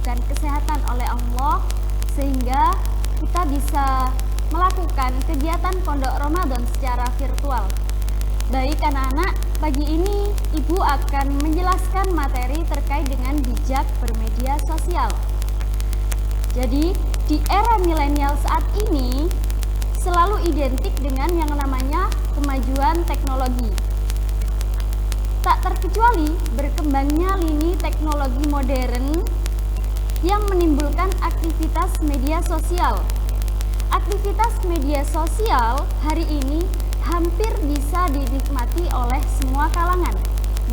diberikan kesehatan oleh Allah sehingga kita bisa melakukan kegiatan Pondok Ramadan secara virtual. Baik anak-anak, pagi ini Ibu akan menjelaskan materi terkait dengan bijak bermedia sosial. Jadi, di era milenial saat ini selalu identik dengan yang namanya kemajuan teknologi. Tak terkecuali berkembangnya lini teknologi modern yang menimbulkan aktivitas media sosial. Aktivitas media sosial hari ini hampir bisa dinikmati oleh semua kalangan,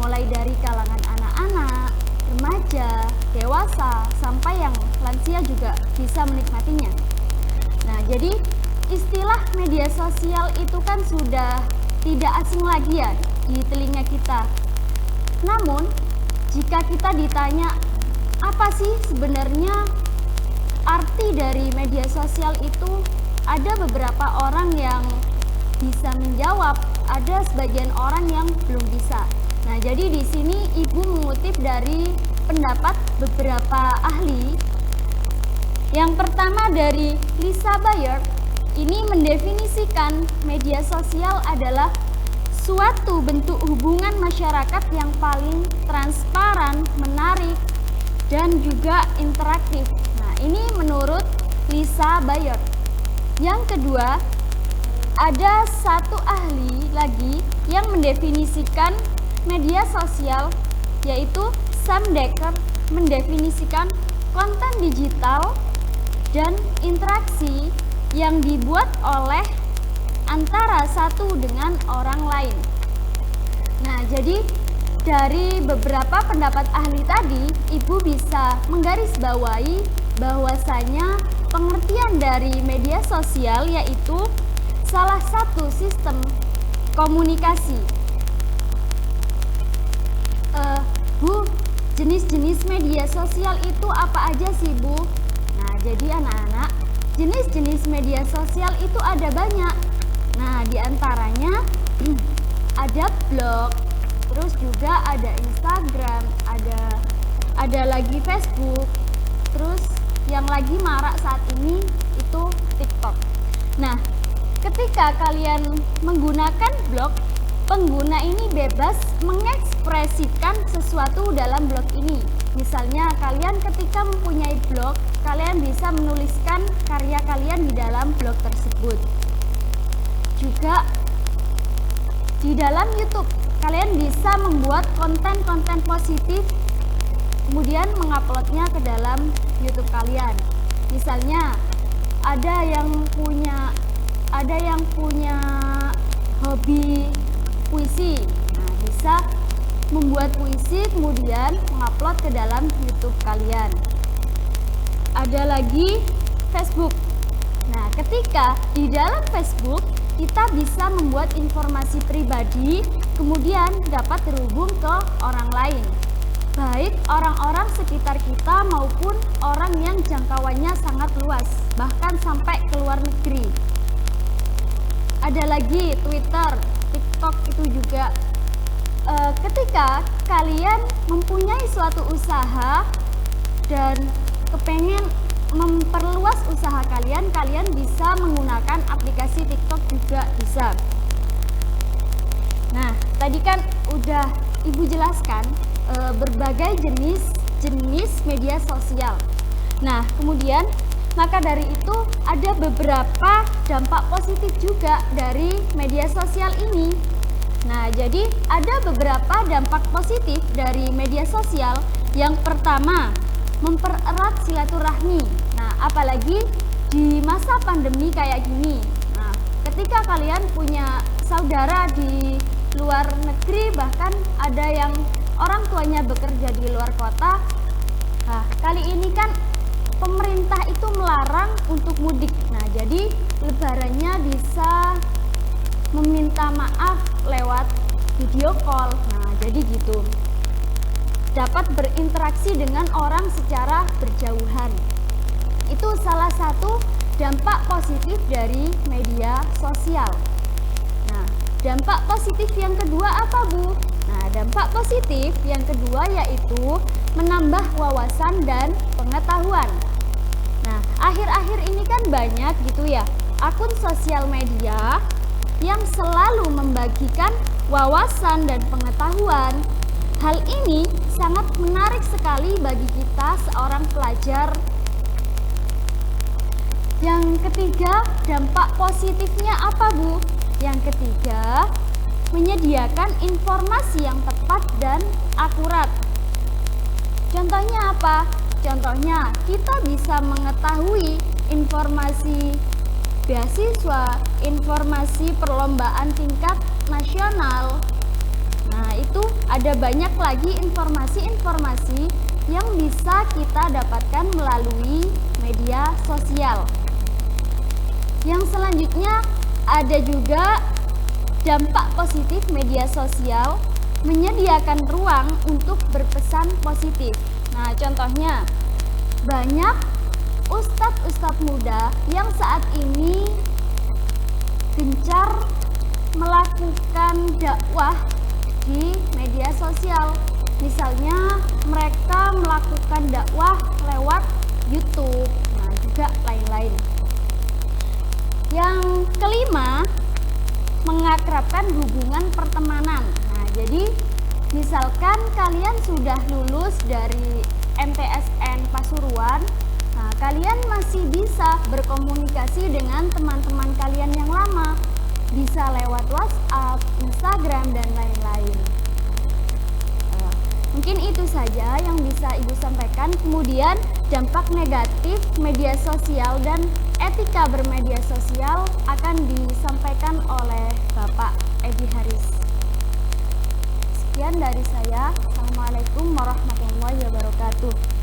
mulai dari kalangan anak-anak, remaja, dewasa, sampai yang lansia juga bisa menikmatinya. Nah, jadi istilah media sosial itu kan sudah tidak asing lagi ya di telinga kita. Namun, jika kita ditanya apa sih sebenarnya arti dari media sosial itu, ada beberapa orang yang bisa menjawab, ada sebagian orang yang belum bisa. Nah, jadi di sini Ibu mengutip dari pendapat beberapa ahli. Yang pertama dari Lisa Bayer, ini mendefinisikan media sosial adalah suatu bentuk hubungan masyarakat yang paling transparan, menarik, dan juga interaktif. Nah, ini menurut Lisa Bayer. Yang kedua, ada satu ahli lagi yang mendefinisikan media sosial, yaitu Sam Decker, mendefinisikan konten digital dan interaksi yang dibuat oleh antara satu dengan orang lain. Nah, jadi dari beberapa pendapat ahli tadi, Ibu bisa menggarisbawahi bahwasanya pengertian dari media sosial yaitu salah satu sistem komunikasi. Bu, jenis-jenis media sosial itu apa aja sih, Bu? Nah, jadi anak-anak, jenis-jenis media sosial itu ada banyak. Nah, diantaranya ada blog, terus juga ada Instagram, ada lagi Facebook, terus yang lagi marak saat ini itu TikTok. Nah, ketika kalian menggunakan blog, pengguna ini bebas mengekspresikan sesuatu dalam blog ini. Misalnya kalian ketika mempunyai blog, kalian bisa menuliskan karya kalian di dalam blog tersebut. Juga di dalam YouTube, kalian bisa membuat konten-konten positif, kemudian menguploadnya ke dalam YouTube kalian. Misalnya ada yang punya hobi puisi. Nah, bisa membuat puisi kemudian mengupload ke dalam YouTube kalian. Ada lagi Facebook. Nah, ketika di dalam Facebook kita bisa membuat informasi pribadi kemudian dapat terhubung ke orang lain, baik orang-orang sekitar kita maupun orang yang jangkauannya sangat luas, bahkan sampai ke luar negeri. Ada lagi Twitter, TikTok itu juga. Ketika kalian mempunyai suatu usaha dan kepengen memperluas usaha kalian, kalian bisa menggunakan aplikasi TikTok juga bisa. Nah, tadi kan udah Ibu jelaskan berbagai jenis media sosial. Nah, kemudian maka dari itu ada beberapa dampak positif juga dari media sosial ini. Nah, jadi ada beberapa dampak positif dari media sosial. Yang pertama, mempererat silaturahmi. Nah, apalagi di masa pandemi kayak gini. Nah, ketika kalian punya saudara di luar negeri, bahkan ada yang orang tuanya bekerja di luar kota. Nah, kali ini kan pemerintah itu melarang untuk mudik. Nah, jadi lebarannya bisa meminta maaf lewat video call. Nah, jadi gitu. Dapat berinteraksi dengan orang secara berjauhan. Itu salah satu dampak positif dari media sosial. Nah, dampak positif yang kedua apa, Bu? Nah, dampak positif yang kedua yaitu menambah wawasan dan pengetahuan. Nah, akhir-akhir ini kan banyak gitu ya akun sosial media yang selalu membagikan wawasan dan pengetahuan. Hal ini sangat menarik sekali bagi kita seorang pelajar. Yang ketiga, dampak positifnya apa, Bu? Yang ketiga, menyediakan informasi yang tepat dan akurat. Contohnya apa? Contohnya, kita bisa mengetahui informasi beasiswa, informasi perlombaan tingkat nasional. Nah, itu ada banyak lagi informasi-informasi yang bisa kita dapatkan melalui media sosial. Yang selanjutnya ada juga dampak positif media sosial menyediakan ruang untuk berpesan positif. Nah, contohnya banyak ustadz-ustadz muda yang saat ini gencar melakukan dakwah di media sosial. Misalnya mereka melakukan dakwah lewat YouTube, nah juga lain-lain. Yang kelima, mengakrabkan hubungan pertemanan. Nah, jadi misalkan kalian sudah lulus dari MTSN Pasuruan, nah kalian masih bisa berkomunikasi dengan teman-teman kalian yang lama, bisa lewat WhatsApp, Instagram, dan lain-lain. Mungkin itu saja yang bisa Ibu sampaikan. Kemudian dampak negatif media sosial dan etika bermedia sosial akan disampaikan oleh Bapak Edi Haris. Sekian dari saya. Assalamualaikum warahmatullahi wabarakatuh.